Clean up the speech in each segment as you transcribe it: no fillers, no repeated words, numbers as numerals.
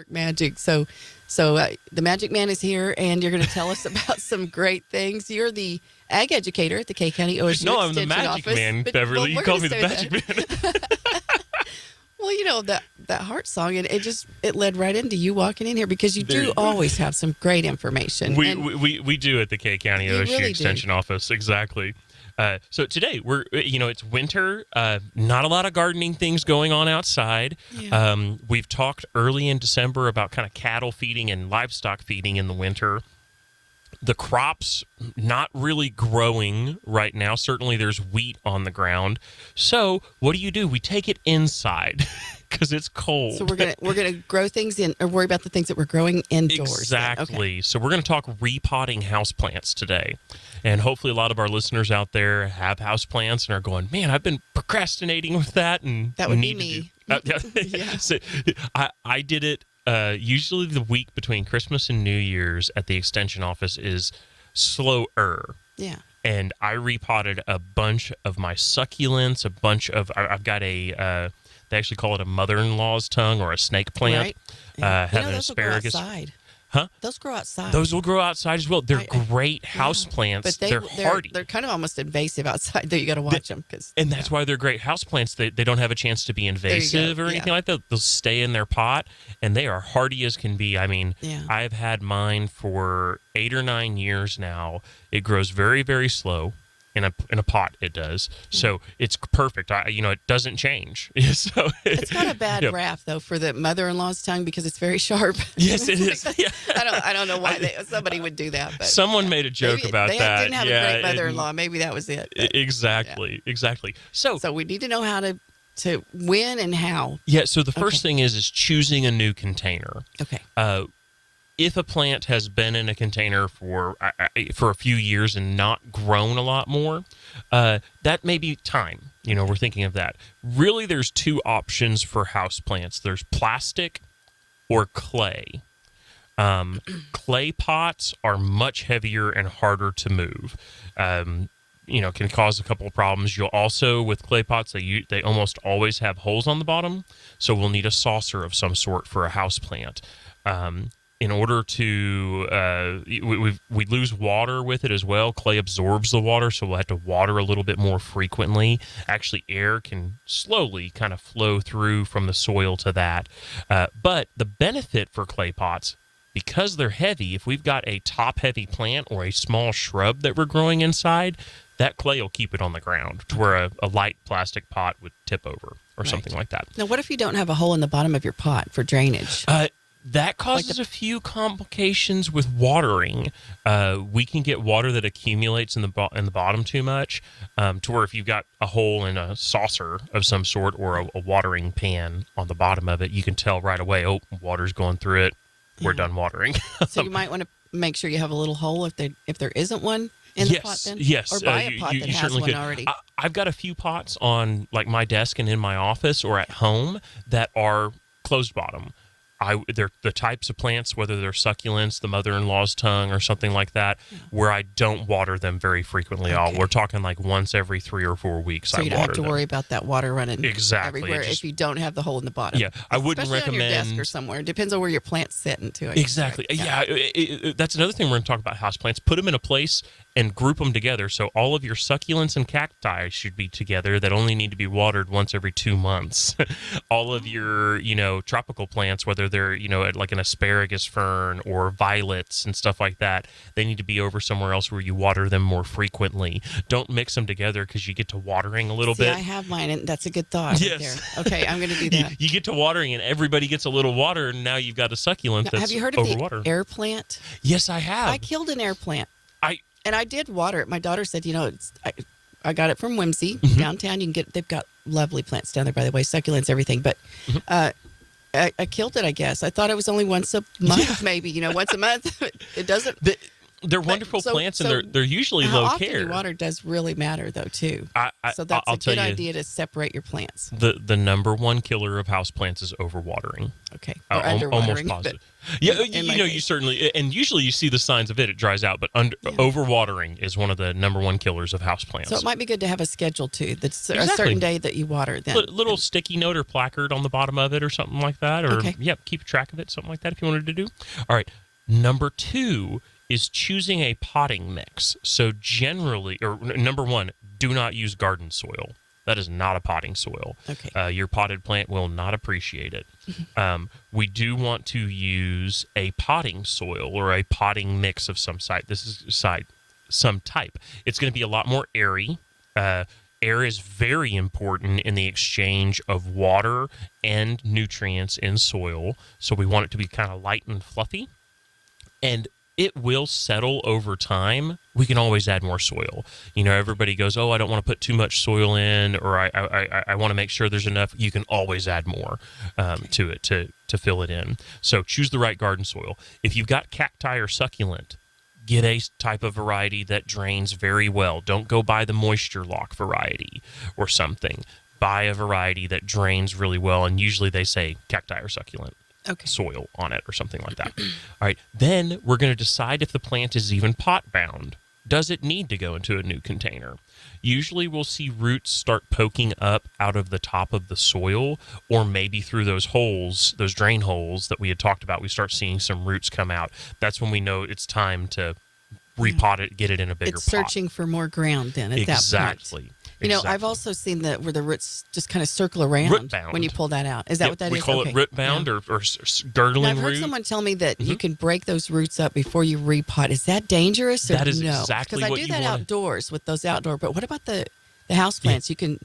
work magic. So the magic man is here, and you're going to tell us about some great things. You're the ag educator at the K County OSU No, I'm Extension the magic Office. man, Beverly. You call me the magic man. Well, you know, that heart song, and it led right into you walking in here because you do always have some great information. We do at the K County OSU really Extension Office. Exactly. So today it's winter, not a lot of gardening things going on outside. Yeah. We've talked early in December about kind of cattle feeding and livestock feeding in the winter. The crops not really growing right now. Certainly there's wheat on the ground. So what do? We take it inside because it's cold. So we're gonna grow things in, or worry about the things that we're growing indoors. Exactly. Okay. So we're going to talk repotting houseplants today. And hopefully a lot of our listeners out there have houseplants and are going, man, I've been procrastinating with that. And that would be me. Yeah. So I did it. Usually the week between Christmas and New Year's at the extension office is slower. Yeah. And I repotted a bunch of my succulents, I've got they actually call it a mother-in-law's tongue or a snake plant. Right. Have an asparagus. Grow outside. Huh? Those grow outside. Those will grow outside as well. They're great house plants. But they're hardy. They're kind of almost invasive outside, though. You got to watch them. And that's why they're great house plants. They don't have a chance to be invasive or anything like that. They'll stay in their pot, and they are hardy as can be. I mean, I've had mine for 8 or 9 years now. It grows very, very slow. In a pot, it does. So it's perfect. It doesn't change. So it's got a bad rap though for the mother-in-law's tongue because it's very sharp. Yes, it is. Yeah. I don't know why somebody would do that. But someone made a joke about they that. Didn't have a great mother-in-law. Maybe that was it. Exactly. So we need to know how to when and how. Yeah. So the first thing is choosing a new container. Okay. If a plant has been in a container for a few years and not grown a lot more, that may be time. We're thinking of that. Really, there's 2 options for house plants. There's plastic or clay. Clay pots are much heavier and harder to move. Can cause a couple of problems. You'll also, with clay pots, they almost always have holes on the bottom, so we'll need a saucer of some sort for a house plant. In order to, we lose water with it as well. Clay absorbs the water, so we'll have to water a little bit more frequently. Actually, air can slowly kind of flow through from the soil to that. But the benefit for clay pots, because they're heavy, if we've got a top-heavy plant or a small shrub that we're growing inside, that clay will keep it on the ground to where a light plastic pot would tip over or something like that. Now, what if you don't have a hole in the bottom of your pot for drainage? That causes a few complications with watering. We can get water that accumulates in the bottom too much, to where if you've got a hole in a saucer of some sort or a watering pan on the bottom of it, you can tell right away, water's going through it. We're done watering. So you might want to make sure you have a little hole if there isn't one in the pot then? Yes. Or buy a pot that has one already. I've got a few pots on like my desk and in my office or at home that are closed bottom. They're the types of plants, whether they're succulents, the mother-in-law's tongue, or something like that, where I don't water them very frequently at all. We're talking like once every 3 or 4 weeks. So you don't have to worry about that water running everywhere if you don't have the hole in the bottom. Yeah, I wouldn't recommend. On your desk or somewhere. It depends on where your plant's sitting too. Exactly. That's another thing we're going to talk about houseplants. Put them in a place and group them together. So all of your succulents and cacti should be together that only need to be watered once every 2 months. All of your, tropical plants, whether they're, like an asparagus fern or violets and stuff like that, they need to be over somewhere else where you water them more frequently. Don't mix them together because you get to watering a little bit. I have mine, and that's a good thought. Yes. Right there. Okay, I'm going to do that. You get to watering, and everybody gets a little water, and now you've got a succulent that's have you heard of overwatered. The air plant? Yes, I have. I killed an air plant. And I did water it. My daughter said, I got it from Whimsy downtown. They've got lovely plants down there, by the way, succulents, everything. But I killed it, I guess. I thought it was only once a month, maybe. Once a month. It doesn't. They're wonderful plants, and they're usually low often care. You water does really matter, though, too. So that's I'll a good idea to separate your plants. The number one killer of houseplants is overwatering. Okay, or underwatering. Almost positive. Yeah, you certainly, and usually you see the signs of it. It dries out, but overwatering is one of the number one killers of houseplants. So it might be good to have a schedule too. That's a certain day that you water. Then little sticky note or placard on the bottom of it, or something like that, or keep track of it, something like that, if you wanted to do. All right, number 2 is choosing a potting mix. So generally, or number 1, do not use garden soil. That is not a potting soil. Okay. Your potted plant will not appreciate it. We do want to use a potting soil or a potting mix of some type. Some type. It's going to be a lot more airy. Air is very important in the exchange of water and nutrients in soil. So we want it to be kind of light and fluffy. And it will settle over time. We can always add more soil. Everybody goes, oh, I don't want to put too much soil in, or I want to make sure there's enough. You can always add more to it to fill it in. So choose the right garden soil. If you've got cacti or succulent, get a type of variety that drains very well. Don't go buy the moisture lock variety or something. Buy a variety that drains really well, and usually they say cacti or succulent. Soil on it or something like that. All right, then we're going to decide if the plant is even pot bound. Does it need to go into a new container? Usually we'll see roots start poking up out of the top of the soil, or maybe through those holes, those drain holes that we had talked about. We start seeing some roots come out. That's when we know it's time to repot it, get it in a bigger pot. It's searching for more ground then at that point. Exactly. I've also seen where the roots just kind of circle around when you pull that out. Is that what that is? We call it root bound or girdling root. I've heard someone tell me that you can break those roots up before you repot. Is that dangerous? Or that is no? exactly what you want. Because I do that outdoors with those outdoor. But what about the house plants? It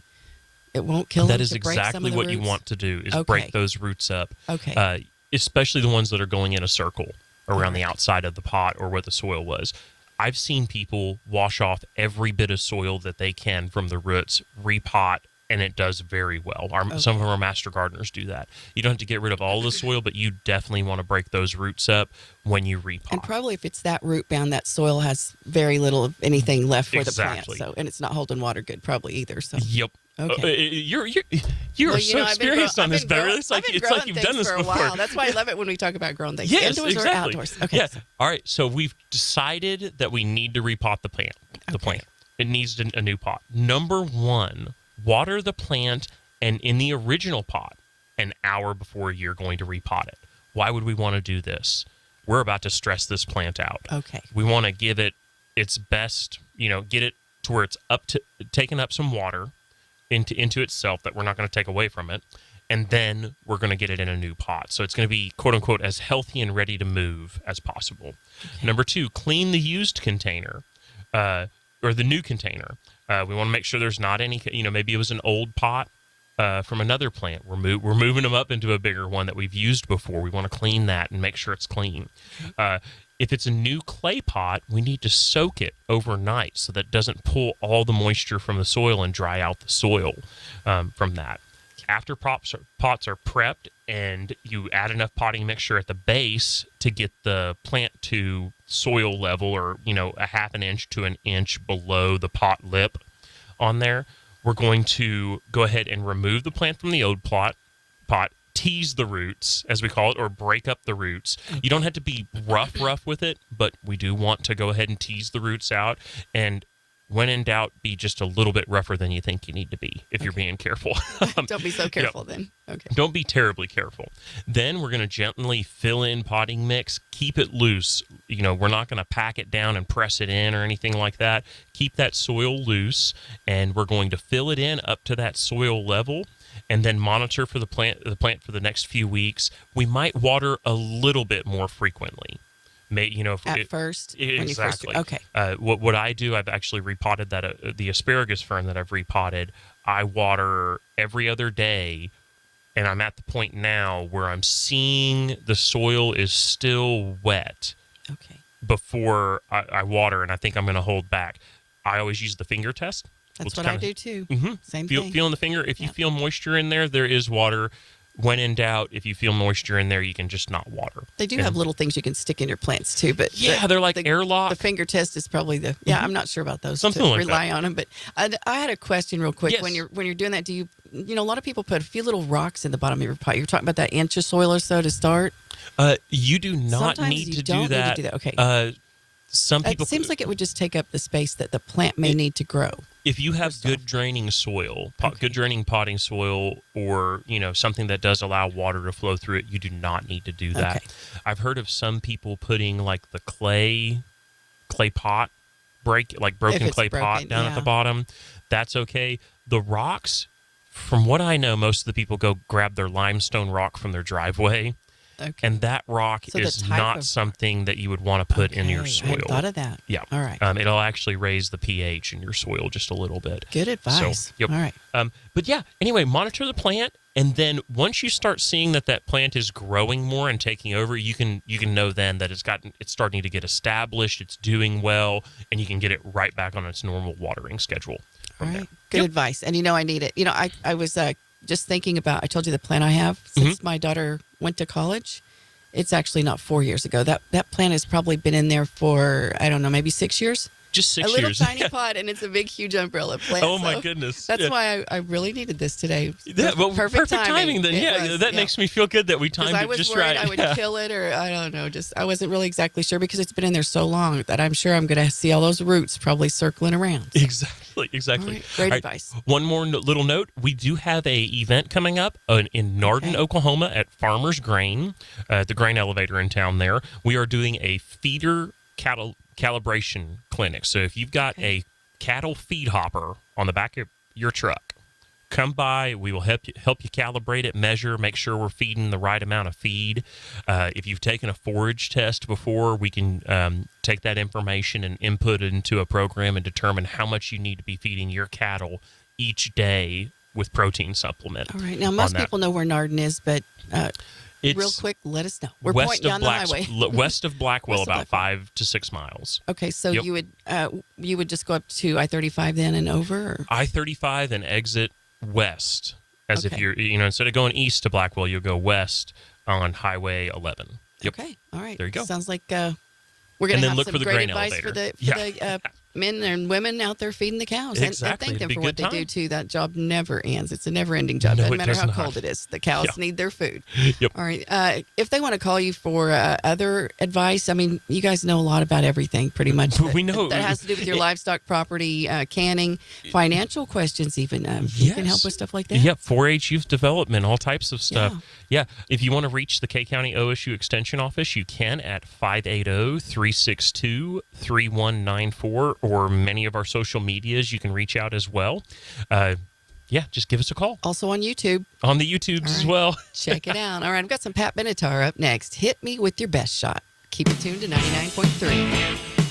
won't kill them. That is exactly what you want to do is break those roots up. Okay. Especially the ones that are going in a circle around the outside of the pot or where the soil was. I've seen people wash off every bit of soil that they can from the roots, repot, and it does very well. Some of our master gardeners do that. You don't have to get rid of all the soil, but you definitely want to break those roots up when you repot. And probably if it's that root bound, that soil has very little of anything left for the plant. So, and it's not holding water good probably either. So. Yep. Okay. You're so experienced on this, Beverly. It's like you've done this before. While. That's why I love it when we talk about growing things. Yes, indoors exactly. or outdoors. Okay. Yeah. All right. So we've decided that we need to repot the plant. It needs a new pot. Number 1, water the plant and in the original pot an hour before you're going to repot it. Why would we want to do this? We're about to stress this plant out. Okay. We want to give it its best, get it to where it's taking up some water into itself that we're not going to take away from it, and then we're going to get it in a new pot. So it's going to be, quote unquote, as healthy and ready to move as possible. Okay. Number 2, clean the used container or the new container. We want to make sure there's not any, maybe it was an old pot from another plant. We're moving them up into a bigger one that we've used before. We want to clean that and make sure it's clean. If it's a new clay pot, we need to soak it overnight so that it doesn't pull all the moisture from the soil and dry out the soil from that. After pots are prepped and you add enough potting mixture at the base to get the plant to soil level or, a half an inch to an inch below the pot lip on there, we're going to go ahead and remove the plant from the old pot, tease the roots, as we call it, or break up the roots. You don't have to be rough with it, but we do want to go ahead and tease the roots out. And when in doubt, be just a little bit rougher than you think you need to be if you're being careful. Don't be so careful then. Okay. Don't be terribly careful. Then we're going to gently fill in potting mix. Keep it loose. We're not going to pack it down and press it in or anything like that. Keep that soil loose, and we're going to fill it in up to that soil level. And then monitor for the plant for the next few weeks. We might water a little bit more frequently. First. Exactly. Okay. What I do, I've actually repotted that the asparagus fern that I've repotted. I water every other day, and I'm at the point now where I'm seeing the soil is still wet. Okay. Before I water, and I think I'm going to hold back. I always use the finger test. That's what I do too. Mm-hmm. Same thing. Feel in the finger. If you feel moisture in there, there is water. when in doubt, if you feel moisture in there, you can just not water. They do have little things you can stick in your plants too, but they're like airlock. The finger test is probably I'm not sure about those. Something to like rely that. on them, but I had a question real quick. Yes. When you're doing that, do you a lot of people put a few little rocks in the bottom of your pot. You're talking about that inch of soil or so to start. You do not Sometimes need you to don't do that. need to do that. Okay. Some people. It seems like it would just take up the space that the plant may need to grow. If you have good draining soil, good draining potting soil, or something that does allow water to flow through it, you do not need to do that. Okay. I've heard of some people putting like the clay pot broken clay pot down at the bottom. That's okay. The rocks, from what I know, most of the people go grab their limestone rock from their driveway. Okay. And that rock is not something that you would want to put in your soil. I hadn't thought of that. Yeah. All right. It'll actually raise the pH in your soil just a little bit. Good advice. So, yep. All right. But yeah, anyway, monitor the plant. And then once you start seeing that plant is growing more and taking over, you can know then that it's starting to get established, it's doing well, and you can get it right back on its normal watering schedule. All right. Good advice. And I need it. I was just thinking about, I told you the plant I have since my daughter went to college. It's actually not 4 years ago. That plant has probably been in there for, I don't know, maybe 6 years. Just 6 years. A little tiny pot, and it's a big, huge umbrella plant. Oh, my goodness. That's why I really needed this today. Perfect timing then. That makes me feel good that we timed it just right. I was worried I would kill it, or I don't know. I wasn't really exactly sure because it's been in there so long that I'm sure I'm going to see all those roots probably circling around. Exactly. Right, great advice. One more little note. We do have a event coming up in Nardin, Oklahoma at Farmer's Grain, at the grain elevator in town there. We are doing a feeder cattle calibration clinic. So if you've got a cattle feed hopper on the back of your truck, come by. We will help you calibrate it, measure, make sure we're feeding the right amount of feed. If you've taken a forage test before, we can take that information and input it into a program and determine how much you need to be feeding your cattle each day with protein supplement. All right. Now, most people know where Nardin is, but real quick, let us know. We're pointing down the highway. West of Blackwell, about 5 to 6 miles. Okay, so you would just go up to I-35 then and over? Or? I-35 and exit west. As if you're, instead of going east to Blackwell, you'll go west on Highway 11. Yep. Okay, all right. There you go. Sounds like we're going to have look some for the great grain advice elevator. for the men and women out there feeding the cows. Exactly. And thank them It'd for be what good they do, time. too. That job never ends. It's a never-ending job. No, Doesn't it matter does how not. cold it is. The cows need their food. Yep. All right. If they want to call you for other advice, I mean, you guys know a lot about everything pretty much. We know. That has to do with your livestock property, canning, financial questions even. You can help with stuff like that. Yep, 4-H youth development, all types of stuff. Yeah. If you want to reach the K County OSU Extension Office, you can at 580-362-3194, or many of our social medias you can reach out as well. Just give us a call. Also on YouTube. On the YouTubes as well. Check it out. All right, I've got some Pat Benatar up next. Hit me with your best shot. Keep it tuned to 99.3.